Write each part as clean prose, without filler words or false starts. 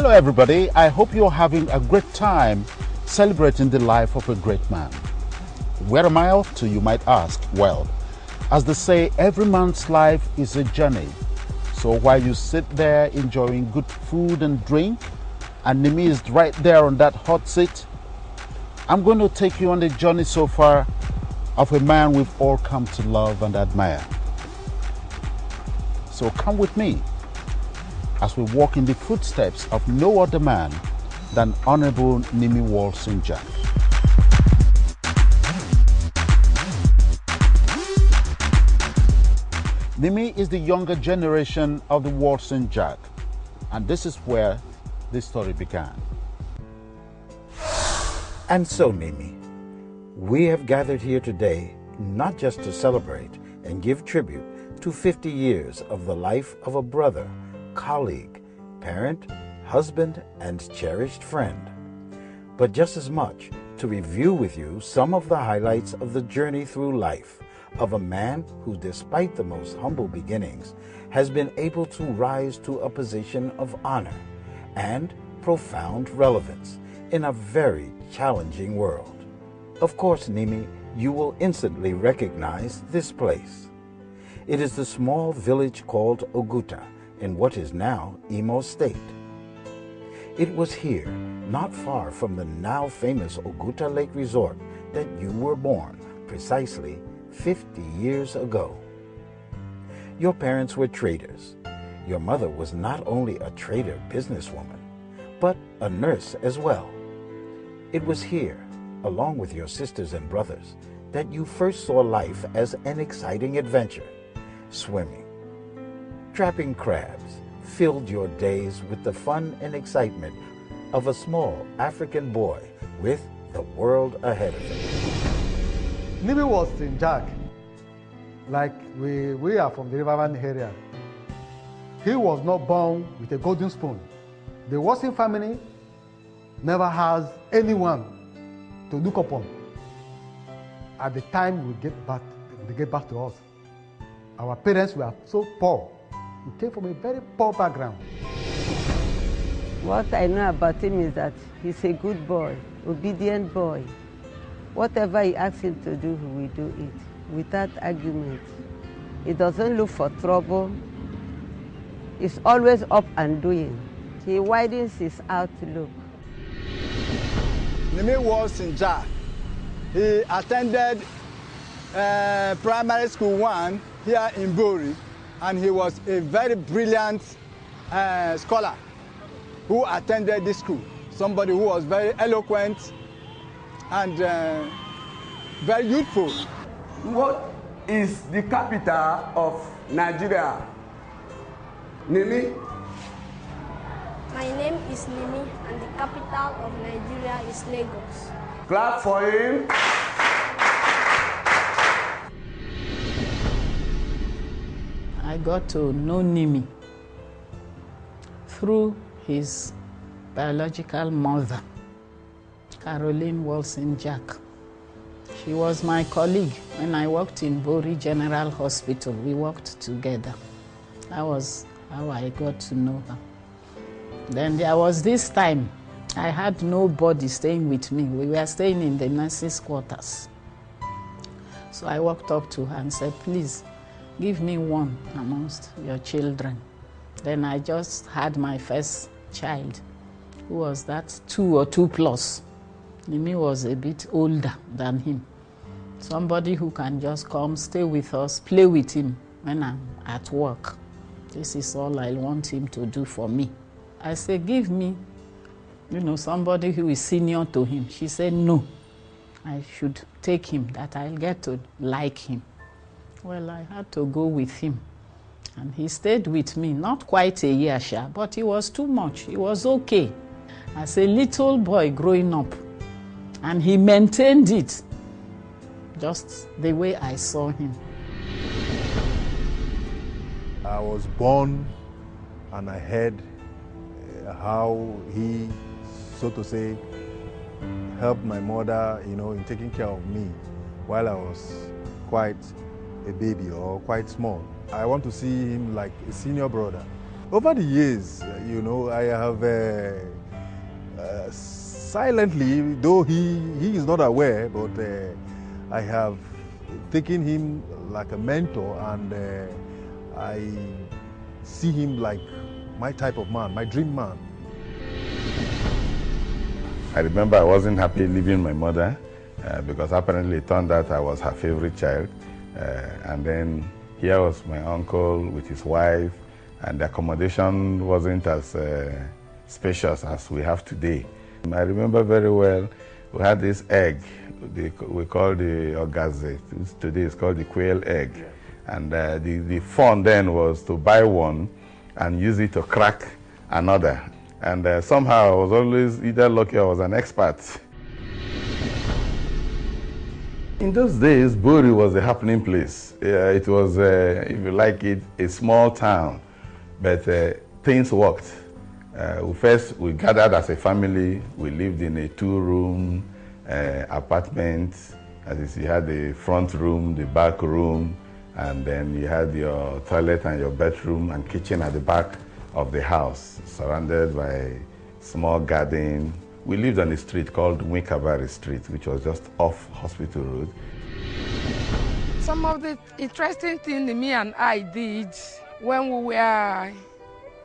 Hello everybody, I hope you're having a great time celebrating the life of a great man. Where am I off to, you might ask? Well, as they say, every man's life is a journey. So while you sit there enjoying good food and drink, and Nimi is right there on that hot seat, I'm going to take you on the journey so far of a man we've all come to love and admire. So come with me as we walk in the footsteps of no other man than Honorable Nimi Walson-Jack. Nimi is the younger generation of the Walson-Jack, and this is where this story began. And so, Nimi, we have gathered here today not just to celebrate and give tribute to 50 years of the life of a brother, colleague, parent, husband, and cherished friend, but just as much to review with you some of the highlights of the journey through life of a man who, despite the most humble beginnings, has been able to rise to a position of honor and profound relevance in a very challenging world. Of course, Nimi, you will instantly recognize this place. It is the small village called Oguta in what is now Imo State. It was here, not far from the now famous Oguta Lake Resort, that you were born precisely 50 years ago. Your parents were traders. Your mother was not only a trader businesswoman, but a nurse as well. It was here, along with your sisters and brothers, that you first saw life as an exciting adventure. Swimming, trapping crabs filled your days with the fun and excitement of a small African boy with the world ahead of him. Nimi Walson-Jack, like we are from the Riverbank area. He was not born with a golden spoon. The Walson family never has anyone to look upon. At the time they get back to us, our parents were so poor. We came from a very poor background. What I know about him is that he's a good boy, obedient boy. Whatever he asks him to do, he will do it without argument. He doesn't look for trouble. He's always up and doing. He widens his outlook. Nimi Walson-Jack. He attended primary school 1 here in Bori, and he was a very brilliant scholar who attended this school. Somebody who was very eloquent and very youthful. What is the capital of Nigeria? Nimi? My name is Nimi, and the capital of Nigeria is Lagos. Clap for him. I got to know Nimi through his biological mother, Caroline Walson-Jack. She was my colleague when I worked in Bori General Hospital. We worked together. That was how I got to know her. Then there was this time I had nobody staying with me. We were staying in the nurses' quarters. So I walked up to her and said, please, give me one amongst your children. Then I just had my first child, who was that 2 or 2 plus. Nimi was a bit older than him. Somebody who can just come, stay with us, play with him when I'm at work. This is all I want him to do for me. I said, give me, somebody who is senior to him. She said, no, I should take him, that I'll get to like him. Well, I had to go with him. And he stayed with me, not quite a year, but it was too much. He was okay. As a little boy growing up. And he maintained it, just the way I saw him. I was born and I heard how he, so to say, helped my mother, in taking care of me while I was quite a baby or quite small. I want to see him like a senior brother. Over the years, you know, I have silently, though he is not aware, but I have taken him like a mentor, and I see him like my type of man, my dream man. I remember I wasn't happy leaving my mother because apparently it turned out I was her favorite child. And then here was my uncle with his wife, and the accommodation wasn't as spacious as we have today. I remember very well, we had this egg, we call the orgaze. Today it's called the quail egg. And the fun then was to buy one and use it to crack another. And somehow I was always either lucky or I was an expert. In those days, Bori was a happening place. It was, if you like it, a small town, but things worked. We gathered as a family. We lived in a 2-room apartment. That is, you had the front room, the back room, and then you had your toilet and your bedroom and kitchen at the back of the house, surrounded by a small garden. We lived on a street called Wikavari Street, which was just off Hospital Road. Some of the interesting things Nimi and I did when we were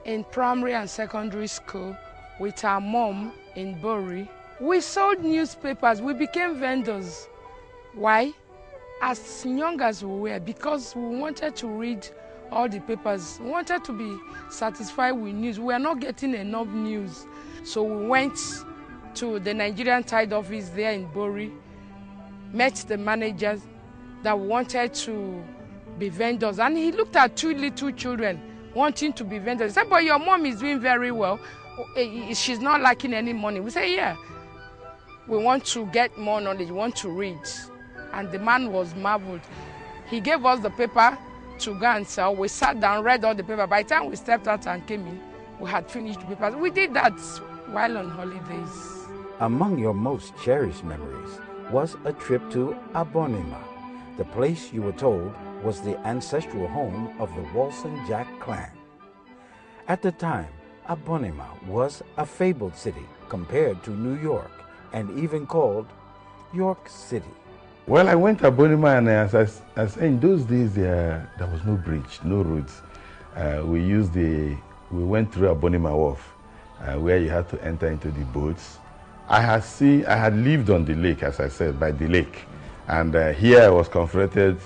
in primary and secondary school with our mom in Bori, we sold newspapers. We became vendors. Why? As young as we were, because we wanted to read all the papers. We wanted to be satisfied with news. We were not getting enough news. So we went to the Nigerian Tide office there in Bori, met the managers that wanted to be vendors. And he looked at 2 little children wanting to be vendors. He said, but your mom is doing very well. She's not lacking any money. We said, yeah, we want to get more knowledge, we want to read. And the man was marveled. He gave us the paper to go and sell. We sat down, read all the paper. By the time we stepped out and came in, we had finished the papers. We did that while on holidays. Among your most cherished memories was a trip to Abonima, the place you were told was the ancestral home of the Walson-Jack clan. At the time, Abonima was a fabled city compared to New York and even called York City. Well, I went to Abonima, and as I said, in those days there was no bridge, no roads. We went through Abonima Wharf, where you had to enter into the boats. I had lived on the lake, as I said, by the lake. And here I was confronted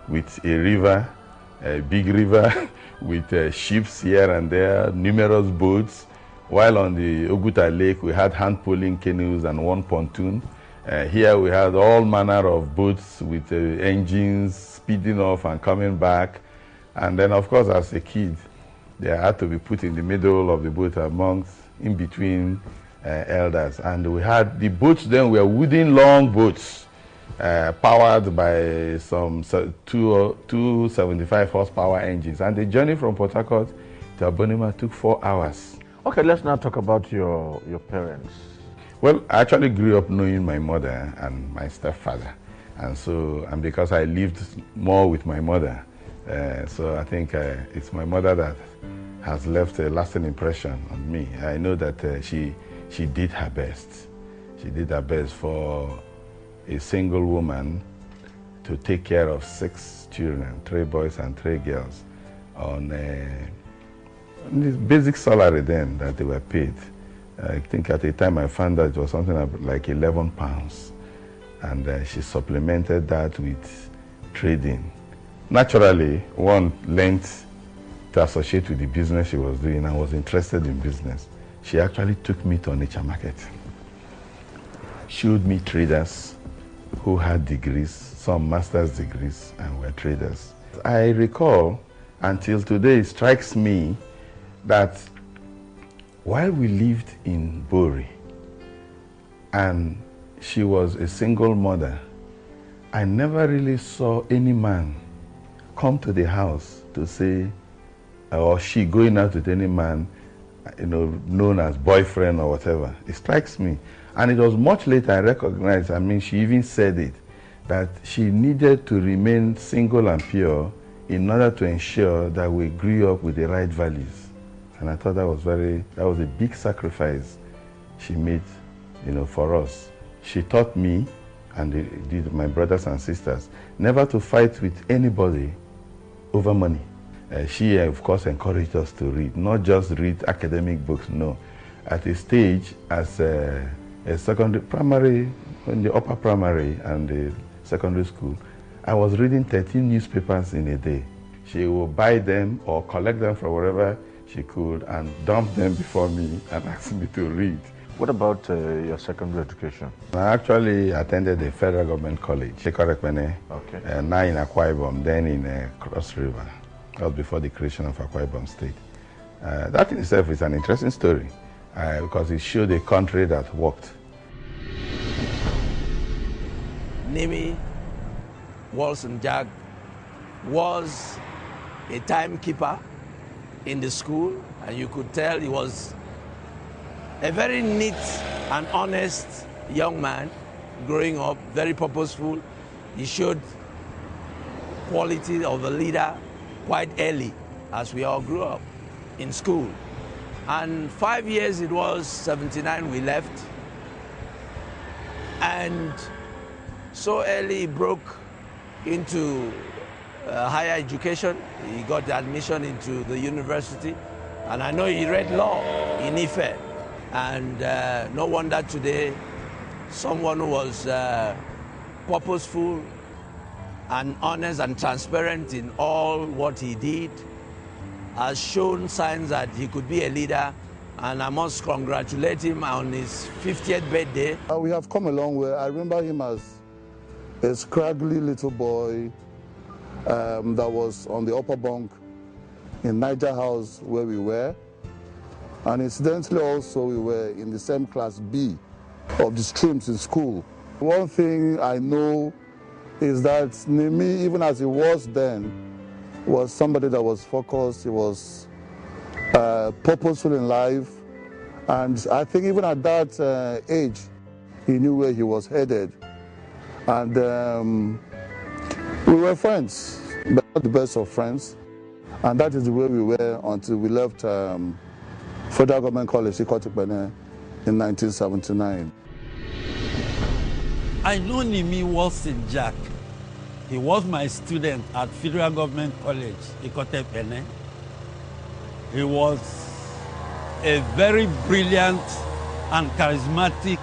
with a river, a big river, with ships here and there, numerous boats. While on the Oguta Lake, we had hand-pulling canoes and one pontoon. Here we had all manner of boats with engines speeding off and coming back. And then, of course, as a kid, they had to be put in the middle of the boat in between elders. And we had, the boats then were wooden long boats, powered by some 275 horsepower engines. And the journey from Port Harcourt to Abonima took 4 hours. Okay, let's now talk about your parents. Well, I actually grew up knowing my mother and my stepfather. And because I lived more with my mother, so I think it's my mother that has left a lasting impression on me. I know that she did her best. She did her best for a single woman to take care of 6 children, 3 boys and 3 girls, on this basic salary then that they were paid. I think at the time I found that it was something like 11 pounds. And she supplemented that with trading. Naturally, one learned to associate with the business she was doing and was interested in business. She actually took me to Onitsha market, showed me traders who had degrees, some master's degrees, and were traders. I recall, until today, it strikes me that while we lived in Bori and she was a single mother, I never really saw any man come to the house to say, or she going out with any man, known as boyfriend or whatever. It strikes me. And it was much later I recognized, she even said it, that she needed to remain single and pure in order to ensure that we grew up with the right values. And I thought that was a big sacrifice she made, for us. She taught me, and did my brothers and sisters, never to fight with anybody over money. She, of course, encouraged us to read, not just read academic books, no. At a stage, as a primary, in the upper primary and the secondary school, I was reading 13 newspapers in a day. She would buy them or collect them from wherever she could and dump them before me and ask me to read. What about your secondary education? I actually attended the federal government college, okay. Now in Akwa Ibom, then in Cross River. That was before the creation of Akwa Ibom State. That in itself is an interesting story because it showed a country that worked. Nimi, Walson-Jack, was a timekeeper in the school, and you could tell he was a very neat and honest young man growing up, very purposeful. He showed quality of a leader quite early as we all grew up in school. And 5 years, it was 79, we left. And so early he broke into higher education. He got the admission into the university. And I know he read law in Ife. And no wonder today, someone who was purposeful and honest and transparent in all what he did has shown signs that he could be a leader. And I must congratulate him on his 50th birthday. We have come a long way. I remember him as a scraggly little boy that was on the upper bunk in Niger House where we were. And incidentally also we were in the same class B of the streams in school. One thing I know is that Nimi, even as he was then, was somebody that was focused, he was purposeful in life. And I think even at that age, he knew where he was headed. And we were friends, but not the best of friends. And that is the way we were until we left Federal Government College, Ikotikpene, in 1979. I know Nimi Walson-Jack. He was my student at Federal Government College, Ikotikpene. He was a very brilliant and charismatic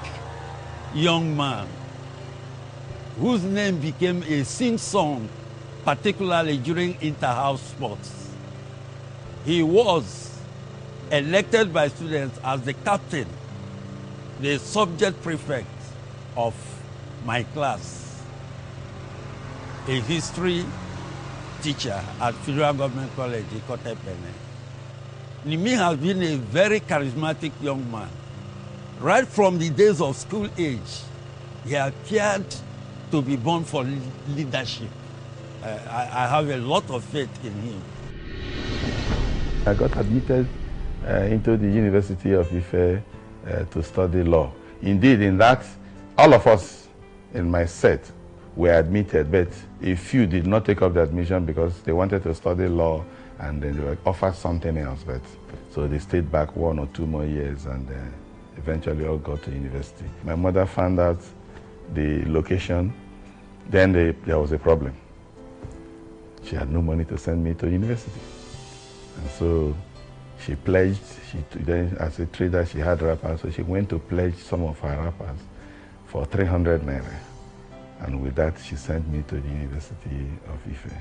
young man whose name became a sing-song, particularly during inter-house sports. He was elected by students as the captain, the subject prefect of my class, a history teacher at Federal Government College, Ikotekpene. Nimi has been a very charismatic young man. Right from the days of school age, he appeared to be born for leadership. I have a lot of faith in him. I got admitted into the University of Ife to study law. Indeed, in that, all of us in my set were admitted, but a few did not take up the admission because they wanted to study law and then they were offered something else. But so they stayed back 1 or 2 more years and eventually all got to university. My mother found out the location, then there was a problem. She had no money to send me to university. And so she pledged, then as a trader she had wrappers, so she went to pledge some of her wrappers for 300 naira. And with that she sent me to the University of Ife.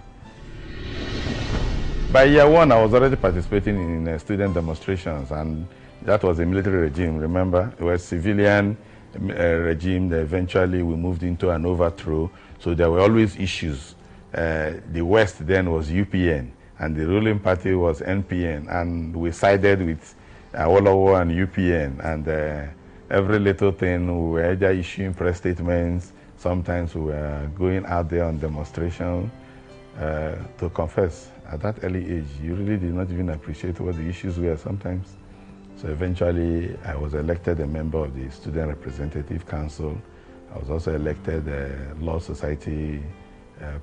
By year 1 I was already participating in student demonstrations, and that was a military regime, remember? It was a civilian regime. Eventually we moved into an overthrow, so there were always issues. The West then was UPN, and the ruling party was NPN, and we sided with Awolowo and UPN, and every little thing we were either issuing press statements, sometimes we were going out there on demonstration. To confess, at that early age, you really did not even appreciate what the issues were sometimes. So eventually I was elected a member of the Student Representative Council. I was also elected Law Society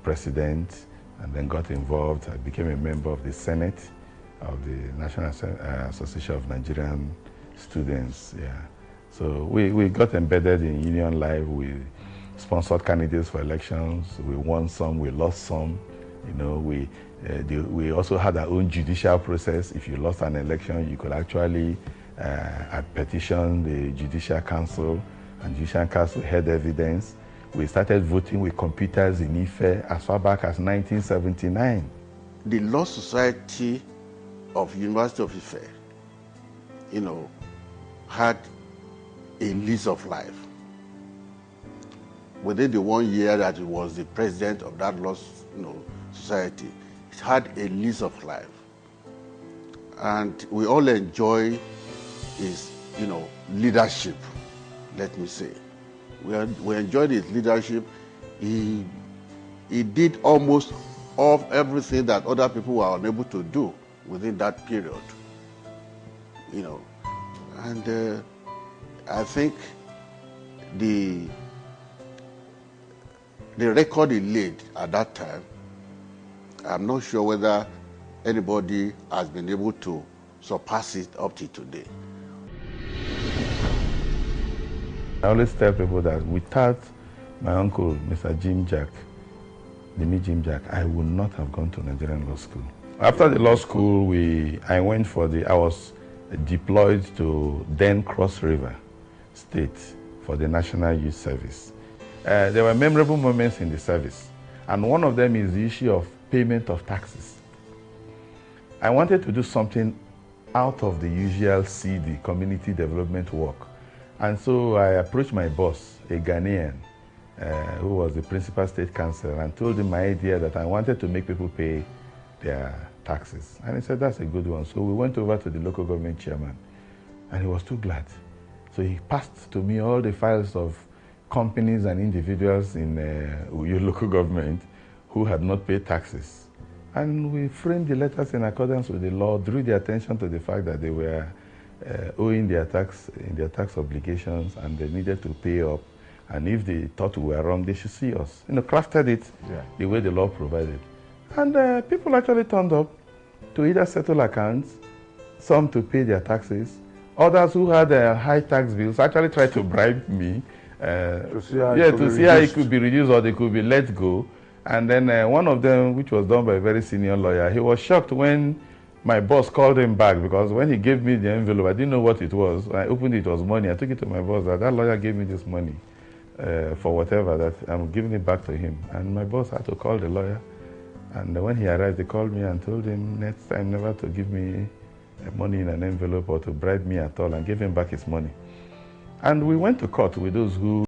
president, and then got involved. I became a member of the Senate, of the National Association of Nigerian Students. Yeah. So we got embedded in union life. We sponsored candidates for elections. We won some, we lost some. You know, we also had our own judicial process. If you lost an election, you could actually petition the Judicial Council, and Judicial Council had evidence. We started voting with computers in Ife as far back as 1979. The Law Society of University of Ife, you know, had a lease of life. Within the 1 year that it was the president of that law society, it had a lease of life. And we all enjoy his, leadership, let me say. We enjoyed his leadership. He did almost everything that other people were unable to do within that period, And I think the record he laid at that time, I'm not sure whether anybody has been able to surpass it up to today. I always tell people that without my uncle, Mr. Nimi Jim Jack, I would not have gone to Nigerian law school. After the law school, I was deployed to then Cross River State for the National Youth Service. There were memorable moments in the service, and one of them is the issue of payment of taxes. I wanted to do something out of the usual CD, community development work. And so I approached my boss, a Ghanaian, who was the principal state councillor, and told him my idea that I wanted to make people pay their taxes. And he said, that's a good one. So we went over to the local government chairman, and he was too glad. So he passed to me all the files of companies and individuals in Uyo local government who had not paid taxes. And we framed the letters in accordance with the law, drew their attention to the fact that they were owing their tax obligations, and they needed to pay up. And if they thought we were wrong, they should see us. Crafted it the way the law provided. And people actually turned up to either settle accounts, some to pay their taxes. Others who had high tax bills actually tried to bribe me to see how it could be reduced or they could be let go. And then one of them, which was done by a very senior lawyer, he was shocked when my boss called him back, because when he gave me the envelope, I didn't know what it was. I opened it, it was money. I took it to my boss that lawyer gave me this money for whatever, that I'm giving it back to him. And my boss had to call the lawyer. And when he arrived, they called me and told him next time never to give me money in an envelope or to bribe me at all, and gave him back his money. And we went to court with those who